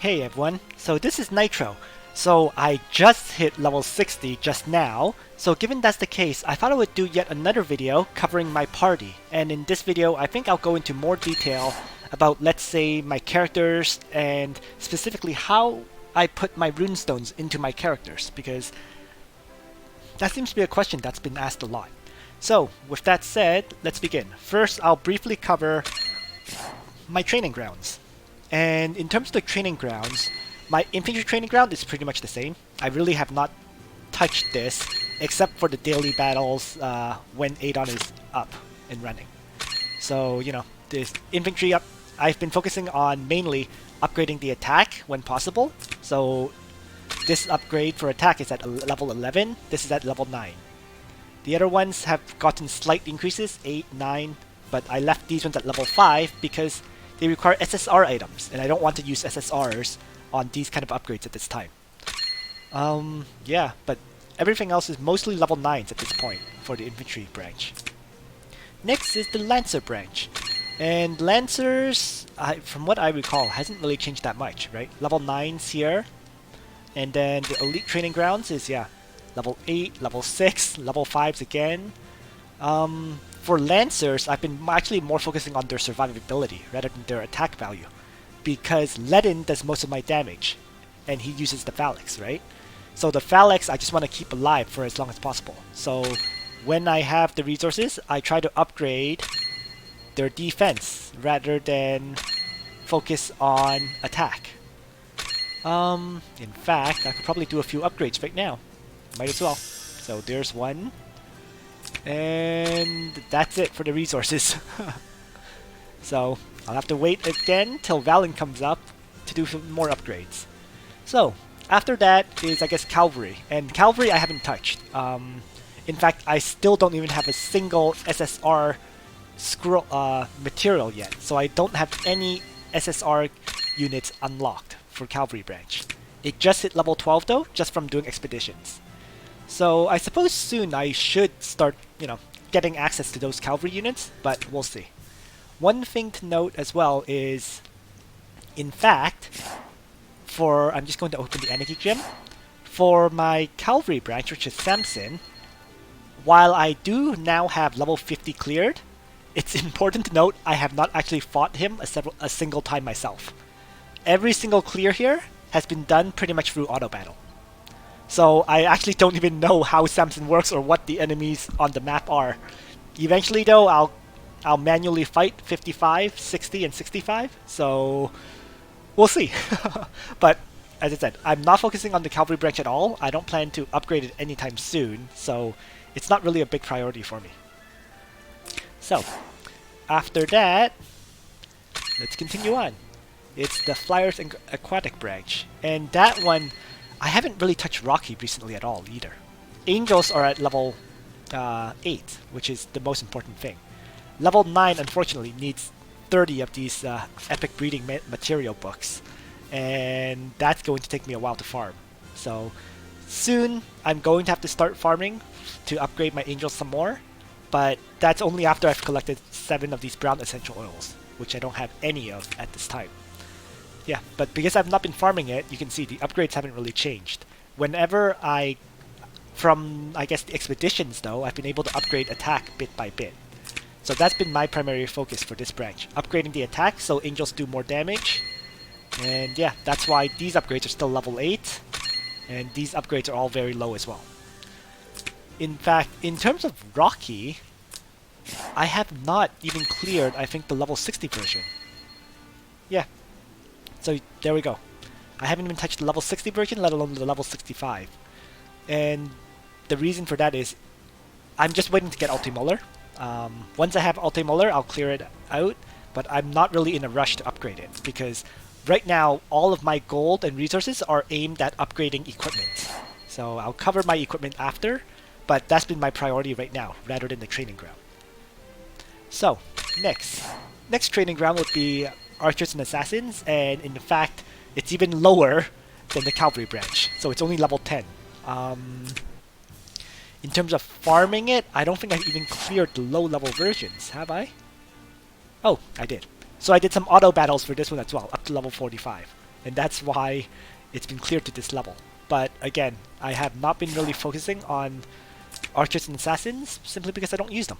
Hey everyone, so this is Nitro. So I just hit level 60 just now, so given that's the case, I thought I would do yet another video covering my party. And in this video, I think I'll go into more detail about, let's say, my characters and specifically how I put my runestones into my characters, because that seems to be a question that's been asked a lot. So with that said, let's begin. First, I'll briefly cover my training grounds. And in terms of the training grounds, my infantry training ground is pretty much the same. I really have not touched this except for the daily battles when Adon is up and running. So, you know, this infantry up, I've been focusing on mainly upgrading the attack when possible. So this upgrade for attack is at level 11, this is at level 9. The other ones have gotten slight increases, 8, 9, but I left these ones at level 5 because they require SSR items, and I don't want to use SSRs on these kind of upgrades at this time. Yeah, but everything else is mostly level 9s at this point for the infantry branch. Next is the Lancer branch. And Lancers, from what I recall, hasn't really changed that much, right? Level 9s here, and then the elite training grounds is, yeah, level 8, level 6, level 5s again. For Lancers, I've been actually more focusing on their survivability rather than their attack value, because Ledin does most of my damage, and he uses the Phalanx, right? So the Phalanx I just want to keep alive for as long as possible. So when I have the resources, I try to upgrade their defense rather than focus on attack. In fact, I could probably do a few upgrades right now. Might as well. So there's one. And that's it for the resources. So I'll have to wait again till Valen comes up to do some more upgrades. So after that is, I guess, Cavalry. And Cavalry I haven't touched. In fact, I still don't even have a single SSR scroll material yet. So I don't have any SSR units unlocked for Cavalry branch. It just hit level 12 though, just from doing expeditions. So I suppose soon I should start, you know, getting access to those cavalry units, but we'll see. One thing to note as well is, in fact, I'm just going to open the Energy Gem. For my cavalry branch, which is Samson, while I do now have level 50 cleared, it's important to note I have not actually fought him a single time myself. Every single clear here has been done pretty much through auto battle. So I actually don't even know how Samson works or what the enemies on the map are. Eventually though, I'll manually fight 55, 60, and 65, so we'll see. But as I said, I'm not focusing on the cavalry branch at all. I don't plan to upgrade it anytime soon, so it's not really a big priority for me. So after that, let's continue on. It's the Flyers and Aquatic branch, and that one I haven't really touched Rocky recently at all either. Angels are at level 8, which is the most important thing. Level 9 unfortunately needs 30 of these epic breeding material books, and that's going to take me a while to farm. So soon I'm going to have to start farming to upgrade my angels some more, but that's only after I've collected 7 of these brown essential oils, which I don't have any of at this time. Yeah, but because I've not been farming it, you can see the upgrades haven't really changed. Whenever from I guess the expeditions though, I've been able to upgrade attack bit by bit. So that's been my primary focus for this branch. Upgrading the attack so angels do more damage. And yeah, that's why these upgrades are still level 8. And these upgrades are all very low as well. In fact, in terms of Rocky, I have not even cleared, I think, the level 60 version. Yeah. So there we go. I haven't even touched the level 60 version, let alone the level 65. And the reason for that is I'm just waiting to get Ultimuller. Once I have Ultimuller, I'll clear it out, but I'm not really in a rush to upgrade it, because right now all of my gold and resources are aimed at upgrading equipment. So I'll cover my equipment after, but that's been my priority right now, rather than the training ground. So, next training ground would be Archers and Assassins, and in fact, it's even lower than the Cavalry branch, so it's only level 10. In terms of farming it, I don't think I've even cleared the low-level versions, have I? Oh, I did. So I did some auto battles for this one as well, up to level 45. and that's why it's been cleared to this level. But again, I have not been really focusing on archers and assassins simply because I don't use them.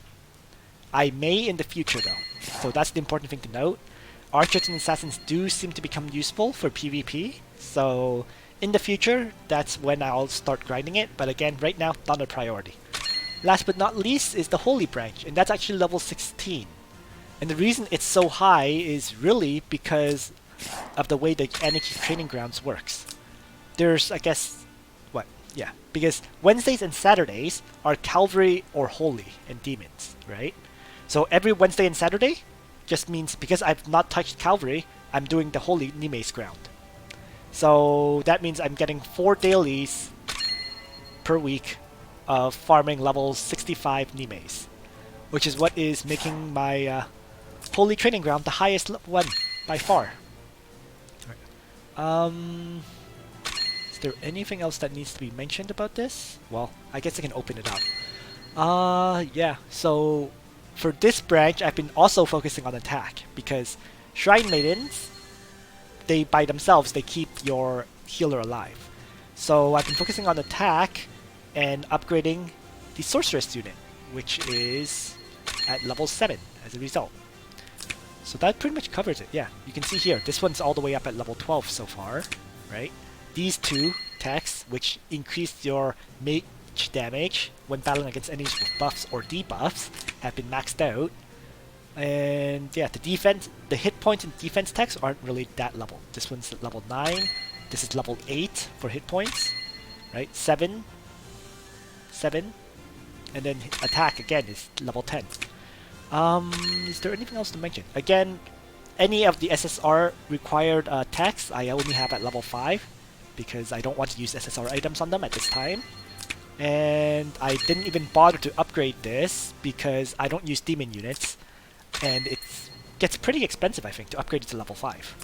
I may in the future though, so that's the important thing to note. Archers and assassins do seem to become useful for PvP, so in the future, that's when I'll start grinding it, but again, right now, not a priority. Last but not least is the Holy Branch, and that's actually level 16. And the reason it's so high is really because of the way the Anarchy Training Grounds works. There's, I guess, because Wednesdays and Saturdays are Cavalry or Holy and Demons, right? So every Wednesday and Saturday just means because I've not touched Cavalry, I'm doing the Holy Nimes ground. So that means I'm getting 4 dailies per week of farming levels 65 Nimes, which is what is making my Holy Training Ground the highest one by far. Is there anything else that needs to be mentioned about this? Well, I guess I can open it up. Yeah, so for this branch, I've been also focusing on attack, because Shrine Maidens, they by themselves, they keep your healer alive. So I've been focusing on attack and upgrading the Sorceress unit, which is at level 7 as a result. So that pretty much covers it, yeah. You can see here, this one's all the way up at level 12 so far, right? These two techs, which increase your mage damage when battling against enemies with buffs or debuffs, have been maxed out. And yeah, the defense, the hit points and defense techs aren't really that level. This one's at level 9, this is level 8 for hit points, right? 7, and then attack again is level 10. Is there anything else to mention? Again, any of the SSR required techs I only have at level 5, because I don't want to use SSR items on them at this time. And I didn't even bother to upgrade this because I don't use demon units, and it gets pretty expensive, I think, to upgrade it to level 5.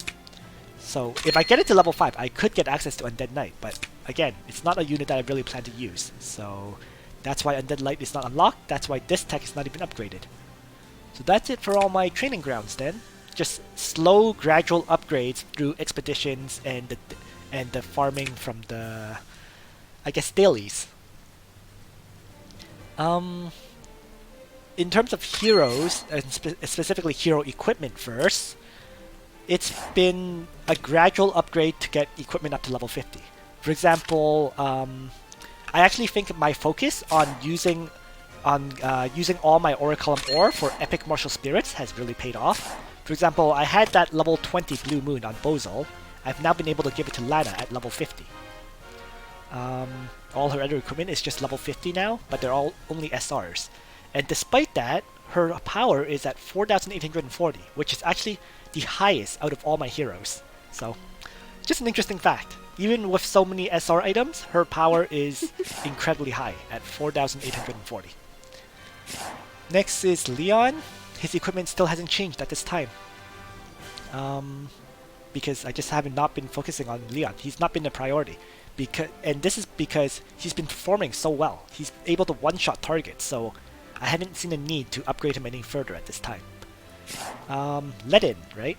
So if I get it to level 5, I could get access to Undead Knight, but again, it's not a unit that I really plan to use. So that's why Undead Knight is not unlocked, that's why this tech is not even upgraded. So that's it for all my training grounds then. Just slow, gradual upgrades through expeditions and the farming from the, I guess, dailies. In terms of heroes, and specifically hero equipment first, it's been a gradual upgrade to get equipment up to level 50. For example, I actually think my focus on using all my Oraculum ore for epic martial spirits has really paid off. For example, I had that level 20 Blue Moon on Bozal. I've now been able to give it to Lana at level 50. All her other equipment is just level 50 now, but they're all only SRs. And despite that, her power is at 4,840, which is actually the highest out of all my heroes. So, just an interesting fact. Even with so many SR items, her power is incredibly high at 4,840. Next is Leon. His equipment still hasn't changed at this time. Because I just haven't not been focusing on Leon. He's not been a priority. And this is because he's been performing so well. He's able to one-shot targets, so I haven't seen a need to upgrade him any further at this time. Ledin, right?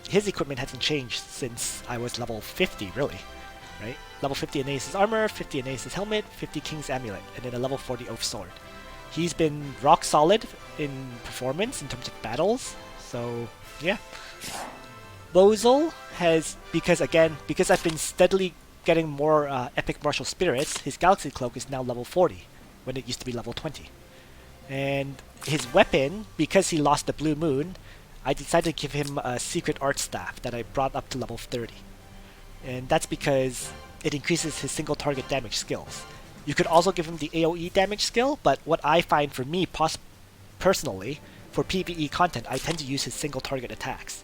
His equipment hasn't changed since I was level 50, really. Right? Level 50 Aeneas' armor, 50 Aeneas' helmet, 50 King's amulet, and then a level 40 Oath sword. He's been rock solid in performance in terms of battles, so yeah. Bozal has, because I've been steadily getting more epic martial spirits, his Galaxy Cloak is now level 40, when it used to be level 20. And his weapon, because he lost the Blue Moon, I decided to give him a secret art staff that I brought up to level 30. And that's because it increases his single target damage skills. You could also give him the AoE damage skill, but what I find for me personally, for PvE content, I tend to use his single target attacks.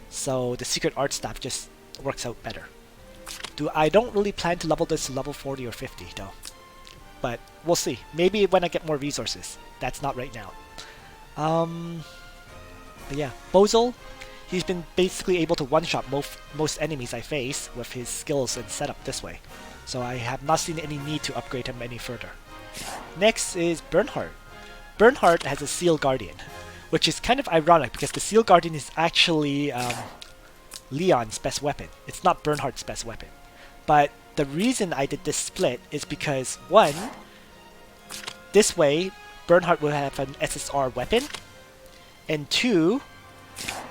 So the secret art staff just works out better. I don't really plan to level this to level 40 or 50 though. But we'll see. Maybe when I get more resources. That's not right now. But yeah, Bozal, he's been basically able to one-shot most enemies I face with his skills and setup this way. So I have not seen any need to upgrade him any further. Next is Bernhardt. Bernhardt has a Seal Guardian, which is kind of ironic because the Seal Guardian is actually Leon's best weapon. It's not Bernhardt's best weapon. But the reason I did this split is because, one, this way, Bernhardt will have an SSR weapon, and two,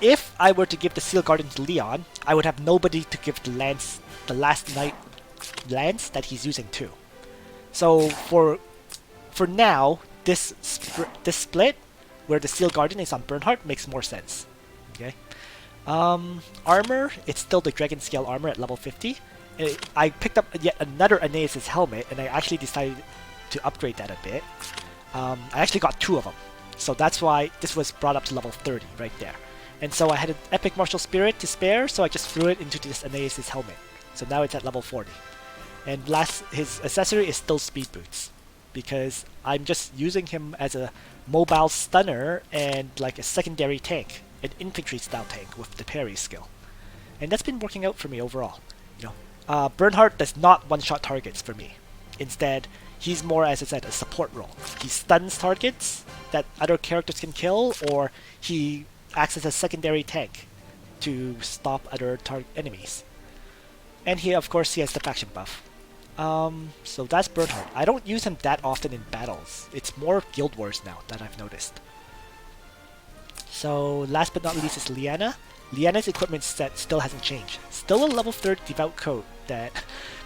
if I were to give the Seal Guardian to Leon, I would have nobody to give the lance, the last knight lance that he's using to. So for now, this split, where the Seal Guardian is on Bernhardt, makes more sense. Okay. Armor, it's still the Dragon Scale armor at level 50. I picked up yet another Aeneas' helmet, and I actually decided to upgrade that a bit. I actually got 2 of them, so that's why this was brought up to level 30 right there. And so I had an Epic Martial Spirit to spare, so I just threw it into this Aeneas' helmet. So now it's at level 40. And last, his accessory is still Speed Boots, because I'm just using him as a mobile stunner and like a secondary tank, an infantry style tank with the parry skill. And that's been working out for me overall. You know, Bernhardt does not one-shot targets for me. Instead, he's more, as I said, a support role. He stuns targets that other characters can kill, or he acts as a secondary tank to stop other enemies. And he, of course, he has the faction buff. So that's Bernhardt. I don't use him that often in battles. It's more Guild Wars now that I've noticed. So last but not least is Liana. Liana's equipment set still hasn't changed. Still a level 3rd Devout Coat that,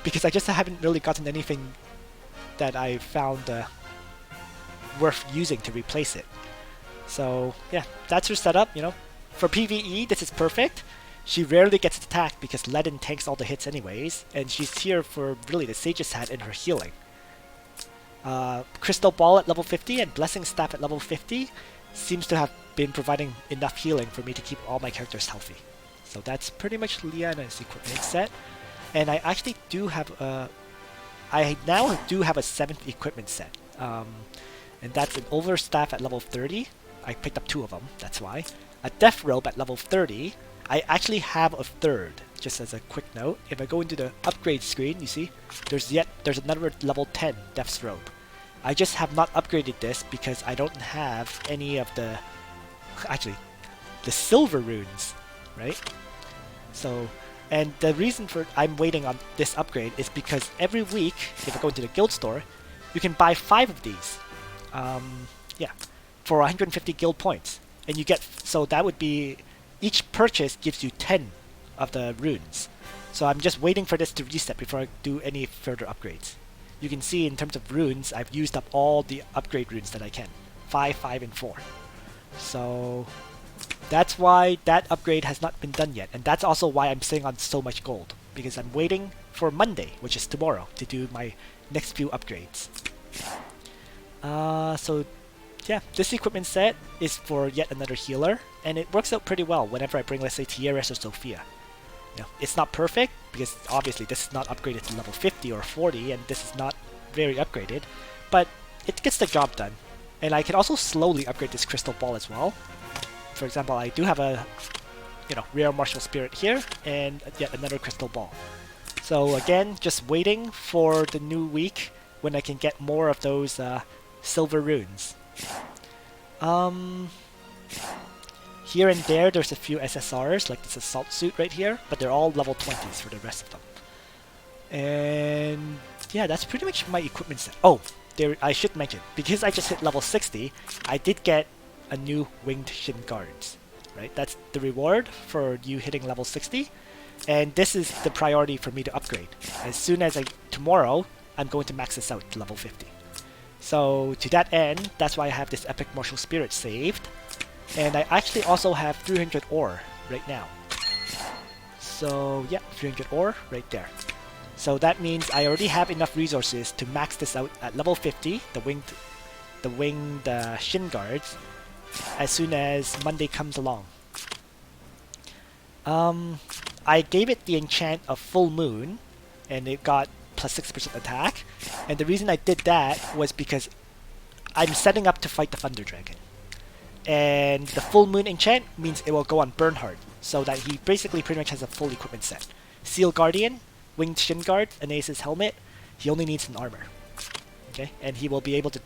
because I just haven't really gotten anything that I found worth using to replace it. So yeah, that's her setup, you know. For PvE, this is perfect. She rarely gets attacked because Ledin tanks all the hits anyways, and she's here for really the Sage's Hat and her healing. Crystal Ball at level 50 and Blessing Staff at level 50 seems to have been providing enough healing for me to keep all my characters healthy. So that's pretty much Liana's equipment set. And I actually do have I now do have a 7th equipment set. And that's an Overstaff at level 30. I picked up 2 of them, that's why. A Death Robe at level 30. I actually have a 3rd, just as a quick note. If I go into the upgrade screen, you see, there's another level 10 Death's Robe. I just have not upgraded this because I don't have any of the, actually, the silver runes, right? So, and the reason for I'm waiting on this upgrade is because every week, if I go into the guild store, you can buy 5 of these. Yeah, for 150 guild points. And you get, so that would be, each purchase gives you 10 of the runes. So I'm just waiting for this to reset before I do any further upgrades. You can see in terms of runes, I've used up all the upgrade runes that I can. 5, 5, and 4. So that's why that upgrade has not been done yet. And that's also why I'm sitting on so much gold. Because I'm waiting for Monday, which is tomorrow, to do my next few upgrades. So yeah, this equipment set is for yet another healer, and it works out pretty well whenever I bring, let's say, Tieres or Sophia. You know, it's not perfect, because obviously this is not upgraded to level 50 or 40, and this is not very upgraded, but it gets the job done. And I can also slowly upgrade this Crystal Ball as well. For example, I do have a, you know, Rare Martial Spirit here, and yet another Crystal Ball. So again, just waiting for the new week when I can get more of those silver runes. Here and there's a few SSRs, like this Assault Suit right here, but they're all level 20s for the rest of them. And yeah, that's pretty much my equipment set. Oh, I should mention, because I just hit level 60, I did get a new Winged Shin Guards, right? That's the reward for you hitting level 60, and this is the priority for me to upgrade. As soon as tomorrow, I'm going to max this out to level 50. So to that end, that's why I have this Epic Martial Spirit saved. And I actually also have 300 ore right now. So yeah, 300 ore right there. So that means I already have enough resources to max this out at level 50, the winged Shin Guards, as soon as Monday comes along. I gave it the enchant of Full Moon, and it got plus 6% attack. And the reason I did that was because I'm setting up to fight the Thunder Dragon. And the Full Moon enchant means it will go on Bernhardt, so that he basically pretty much has a full equipment set. Seal Guardian, Winged Shin Guard, Aeneas' helmet, he only needs an armor. Okay, and he will be able to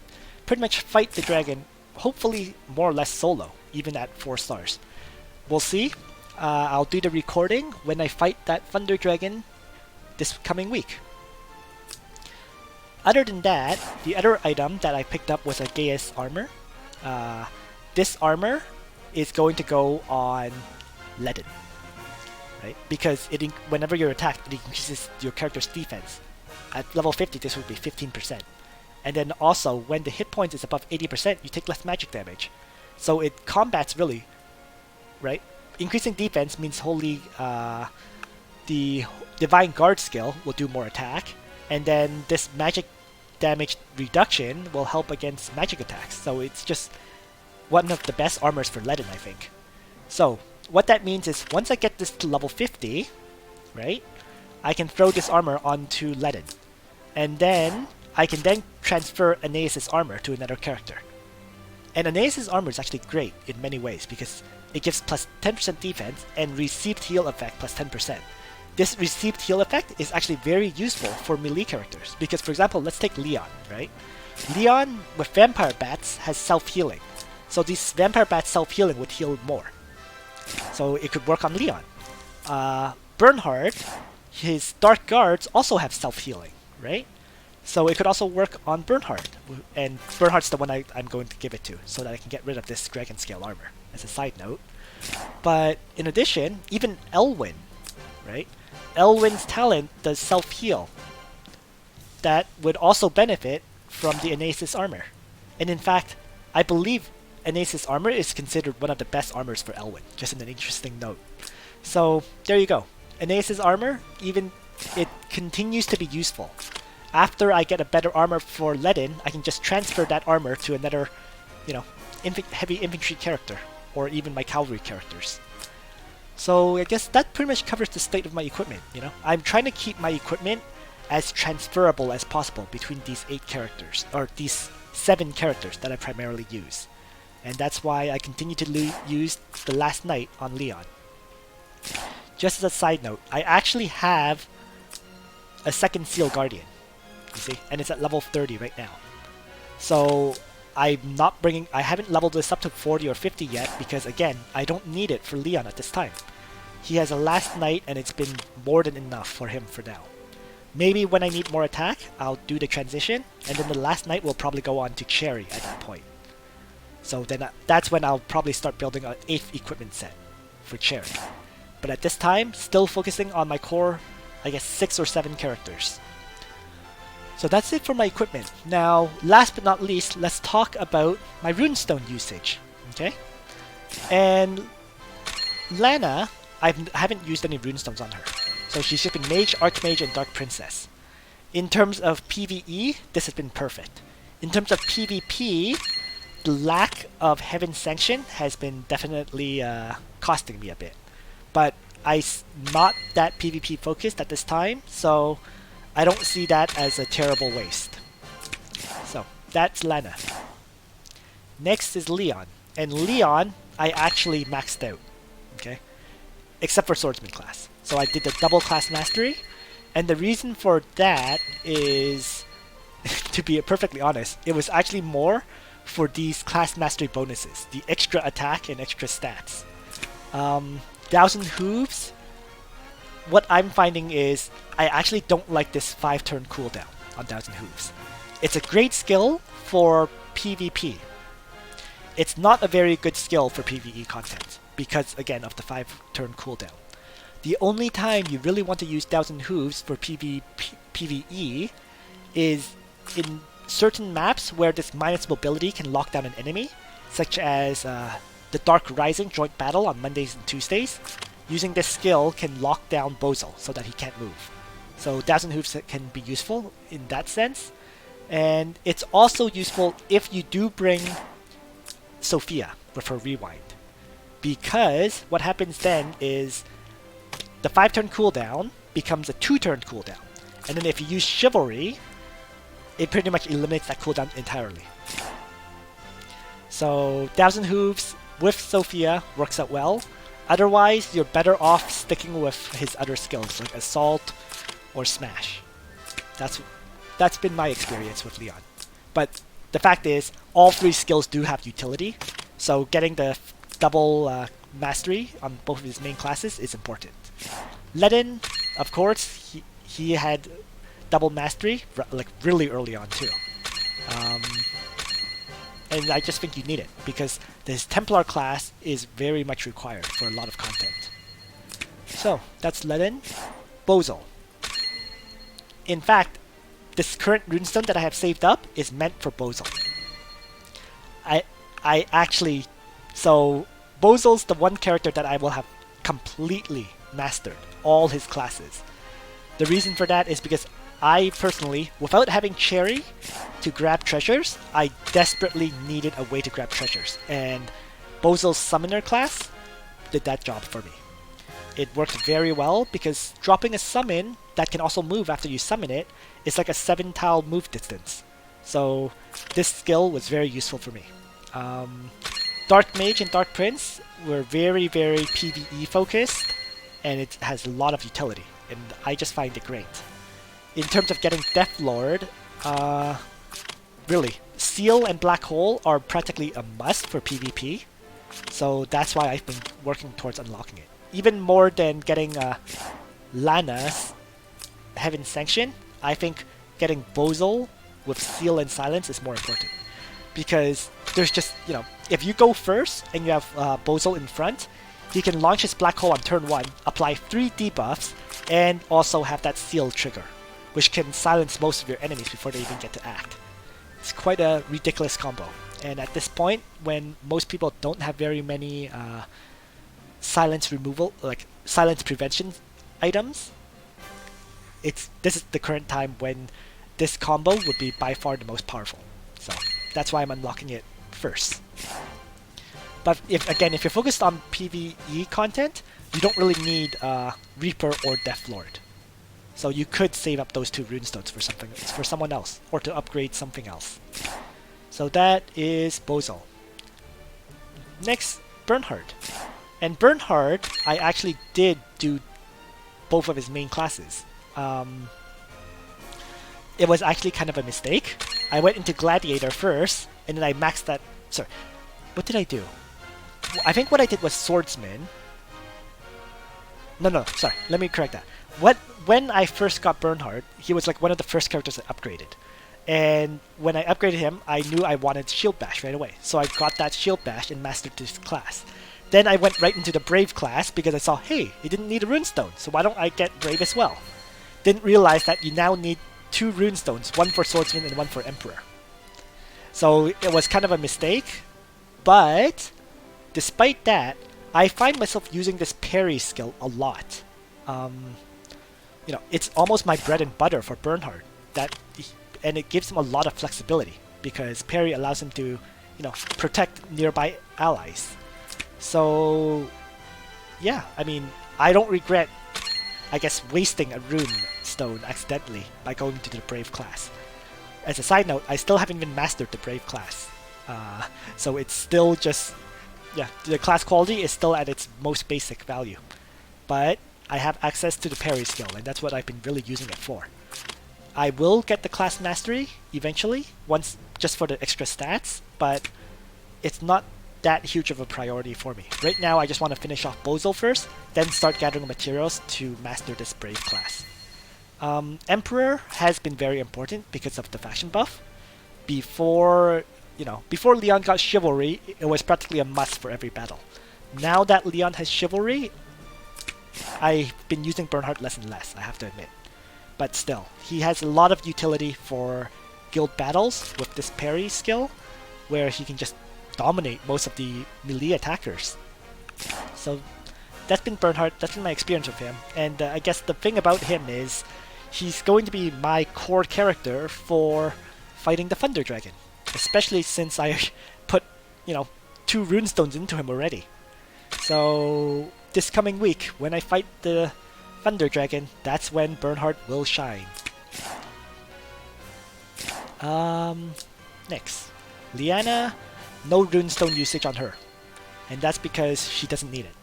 pretty much fight the dragon, hopefully more or less solo, even at 4 stars. We'll see. I'll do the recording when I fight that Thunder Dragon this coming week. Other than that, the other item that I picked up was a Gaius armor. This armor is going to go on Leaden, right? Because whenever you're attacked, it increases your character's defense. At level 50, this would be 15%. And then also, when the hit points is above 80%, you take less magic damage. So it combats really, right? Increasing defense means the Divine Guard skill will do more attack, and then this magic damage reduction will help against magic attacks. So it's just one of the best armors for Leaden, I think. So what that means is once I get this to level 50, right, I can throw this armor onto Leaden, and then I can then transfer Aeneas' armor to another character. And Aeneas' armor is actually great in many ways because it gives plus 10% defense and received heal effect plus 10%. This received heal effect is actually very useful for melee characters because, for example, let's take Leon, right? Leon with Vampire Bats has self-healing. So these Vampire Bats self-healing would heal more. So it could work on Leon. Bernhard, his Dark Guards also have self-healing, right? So it could also work on Bernhard. And Bernhard's the one I'm going to give it to so that I can get rid of this Dragon Scale armor, as a side note. But in addition, even Elwyn, right? Elwyn's talent does self-heal. That would also benefit from the Aeneas armor. And in fact, I believe Aeneas armor is considered one of the best armors for Elwyn, just an interesting note. So there you go. Aeneas armor, even it continues to be useful. After I get a better armor for Leaden, I can just transfer that armor to another, heavy infantry character, or even my cavalry characters. So I guess that pretty much covers the state of my equipment, I'm trying to keep my equipment as transferable as possible between these 8 characters, or these 7 characters that I primarily use. And that's why I continue to use the Last Knight on Leon. Just as a side note, I actually have a second Seal Guardian, you see, and it's at level 30 right now. So I haven't leveled this up to 40 or 50 yet because, again, I don't need it for Leon at this time. He has a Last Knight and it's been more than enough for him for now. Maybe when I need more attack, I'll do the transition, and then the Last Knight will probably go on to Cherry at that point. So then that's when I'll probably start building an 8th equipment set for Cherry. But at this time, still focusing on my core, I guess 6 or 7 characters. So that's it for my equipment. Now, last but not least, let's talk about my runestone usage. Okay? And Lana, I haven't used any runestones on her. So she's just been Mage, Archmage, and Dark Princess. In terms of PvE, this has been perfect. In terms of PvP, the lack of Heaven Sanction has been definitely costing me a bit. But I'm not that PvP focused at this time, so I don't see that as a terrible waste. So, that's Lana. Next is Leon. And Leon, I actually maxed out. Okay? Except for Swordsman class. So I did the double class mastery. And the reason for that is, to be perfectly honest, it was actually more for these class mastery bonuses. The extra attack and extra stats. Thousand Hooves, what I'm finding is I actually don't like this 5-turn cooldown on Thousand Hooves. It's a great skill for PvP. It's not a very good skill for PvE content because, again, of the 5-turn cooldown. The only time you really want to use Thousand Hooves for PvE is in certain maps where this minus mobility can lock down an enemy, such as the Dark Rising joint battle on Mondays and Tuesdays. Using this skill can lock down Bozel so that he can't move. So Thousand Hooves can be useful in that sense. And it's also useful if you do bring Sophia with her rewind. Because what happens then is the 5-turn cooldown becomes a 2-turn cooldown. And then if you use Chivalry, it pretty much eliminates that cooldown entirely. So Thousand Hooves with Sophia works out well. Otherwise, you're better off sticking with his other skills, like Assault or Smash. That's been my experience with Leon. But the fact is, all 3 skills do have utility, so getting the double mastery on both of his main classes is important. Ledin, of course, he had double mastery like really early on too. And I just think you need it because this Templar class is very much required for a lot of content. So that's Ledin. Bozel. In fact, this current runestone that I have saved up is meant for Bozel. I actually... So, Bozel's the one character that I will have completely mastered all his classes. The reason for that is because I personally, without having Cherry to grab treasures, I desperately needed a way to grab treasures. And Bozel's Summoner class did that job for me. It worked very well because dropping a summon that can also move after you summon it is like a 7-tile move distance. So this skill was very useful for me. Dark Mage and Dark Prince were very, very PvE focused, and it has a lot of utility, and I just find it great. In terms of getting Death Lord, really, Seal and Black Hole are practically a must for PvP, so that's why I've been working towards unlocking it. Even more than getting Lana's Heaven Sanction, I think getting Bozel with Seal and Silence is more important. Because there's just, you know, if you go first and you have Bozel in front, he can launch his Black Hole on turn 1, apply 3 debuffs, and also have that Seal trigger, which can silence most of your enemies before they even get to act. It's quite a ridiculous combo. And at this point, when most people don't have very many silence removal, like silence prevention items, this is the current time when this combo would be by far the most powerful. So that's why I'm unlocking it first. But if you're focused on PvE content, you don't really need Reaper or Death Lord. So you could save up those 2 runestones for someone else, or to upgrade something else. So that is Bozel. Next, Bernhard. And Bernhard, I actually did do both of his main classes. It was actually kind of a mistake. I went into Gladiator first, and then I maxed that... Sorry, what did I do? I think what I did was Swordsman. No, sorry, let me correct that. When I first got Bernhard, he was like one of the first characters I upgraded. And when I upgraded him, I knew I wanted Shield Bash right away. So I got that Shield Bash and mastered this class. Then I went right into the Brave class because I saw, hey, he didn't need a runestone, so why don't I get Brave as well? Didn't realize that you now need 2 runestones, one for Swordsman and one for Emperor. So it was kind of a mistake, but despite that, I find myself using this parry skill a lot. You know, it's almost my bread and butter for Bernhard. And it gives him a lot of flexibility because parry allows him to, you know, protect nearby allies. So, yeah, I mean, I don't regret, I guess, wasting a rune stone accidentally by going to the Brave class. As a side note, I still haven't even mastered the Brave class. So it's still just, yeah, the class quality is still at its most basic value. But I have access to the parry skill, and that's what I've been really using it for. I will get the class mastery eventually, once just for the extra stats, but it's not that huge of a priority for me. Right now, I just want to finish off Bozel first, then start gathering materials to master this Brave class. Emperor has been very important because of the faction buff. Before Leon got Chivalry, it was practically a must for every battle. Now that Leon has Chivalry, I've been using Bernhard less and less, I have to admit. But still, he has a lot of utility for guild battles with this parry skill, where he can just dominate most of the melee attackers. So that's been Bernhard, that's been my experience with him, and I guess the thing about him is he's going to be my core character for fighting the Thunder Dragon, especially since I put, 2 runestones into him already. So this coming week, when I fight the Thunder Dragon, that's when Bernhard will shine. Next, Liana, no runestone usage on her, and that's because she doesn't need it.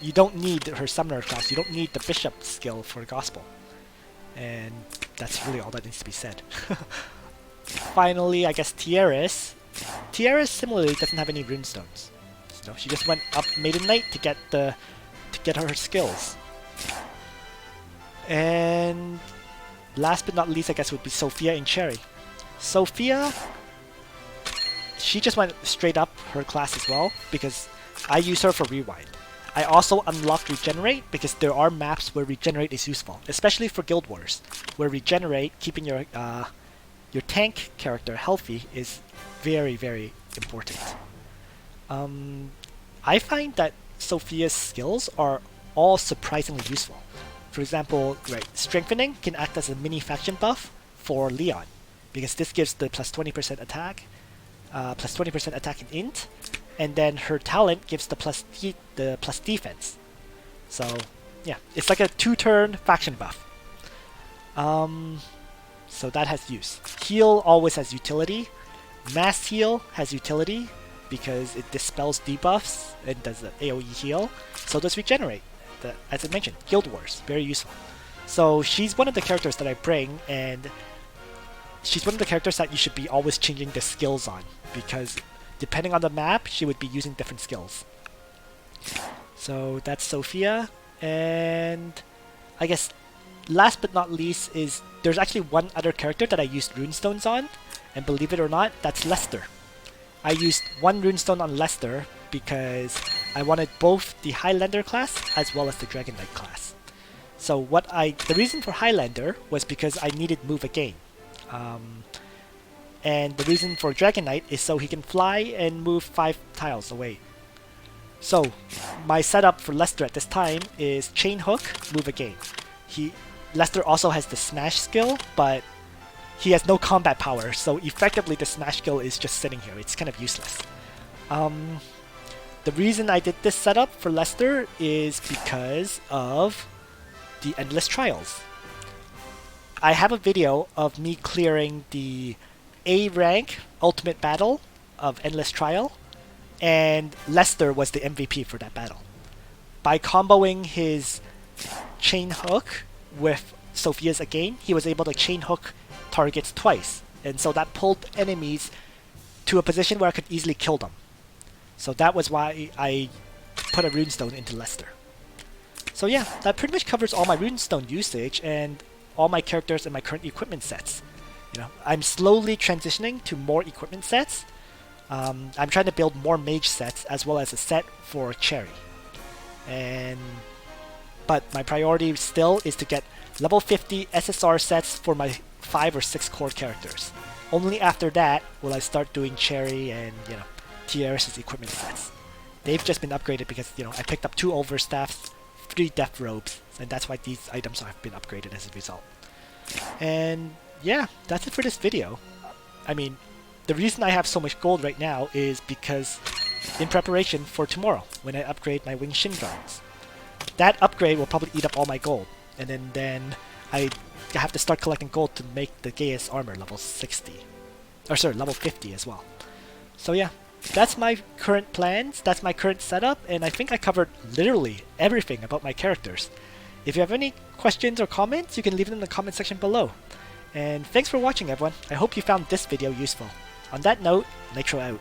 You don't need her summoner class, you don't need the bishop skill for gospel, and that's really all that needs to be said. Finally, I guess Tieris. Tieris similarly doesn't have any runestones. So she just went up Maiden Knight to get her skills. And last but not least, I guess, would be Sophia in Cherry. Sophia, she just went straight up her class as well because I use her for Rewind. I also unlocked Regenerate because there are maps where Regenerate is useful, especially for Guild Wars, where Regenerate, keeping your tank character healthy, is very, very important. I find that Sophia's skills are all surprisingly useful. For example, Strengthening can act as a mini faction buff for Leon, because this gives the plus 20% attack, plus 20% attack in int, and then her talent gives the plus defense. So yeah, it's like a 2-turn faction buff. So that has use. Heal always has utility. Mass Heal has utility because it dispels debuffs and does the AoE heal. So does Regenerate. As I mentioned, Guild Wars, very useful. So she's one of the characters that I bring, and she's one of the characters that you should be always changing the skills on, because depending on the map, she would be using different skills. So that's Sophia, and I guess last but not least is there's actually one other character that I used runestones on, and believe it or not, that's Lester. I used one runestone on Lester because I wanted both the Highlander class as well as the Dragon Knight class. So the reason for Highlander was because I needed move again. And the reason for Dragon Knight is so he can fly and move 5 tiles away. So my setup for Lester at this time is Chain Hook, move again. Lester also has the Smash skill, but he has no combat power, so effectively the Smash skill is just sitting here. It's kind of useless. The reason I did this setup for Lester is because of the Endless Trials. I have a video of me clearing the A rank Ultimate Battle of Endless Trial, and Lester was the MVP for that battle. By comboing his Chain Hook with Sophia's again, he was able to Chain Hook targets twice, and so that pulled enemies to a position where I could easily kill them. So that was why I put a runestone into Lester. So yeah, that pretty much covers all my runestone usage and all my characters and my current equipment sets. I'm slowly transitioning to more equipment sets. I'm trying to build more mage sets as well as a set for Cherry. But my priority still is to get level 50 SSR sets for my 5 or 6 core characters. Only after that will I start doing Cherry and TRS's equipment sets. They've just been upgraded because I picked up 2 overstaffs, 3 death robes, and that's why these items have been upgraded as a result. And yeah, that's it for this video. I mean, the reason I have so much gold right now is because in preparation for tomorrow when I upgrade my Wing Shin Guards. That upgrade will probably eat up all my gold, and then I have to start collecting gold to make the Gaius armor level 60. Or sorry, level 50 as well. So yeah, that's my current plans, that's my current setup, and I think I covered literally everything about my characters. If you have any questions or comments, you can leave them in the comment section below. And thanks for watching, everyone. I hope you found this video useful. On that note, Nitro out.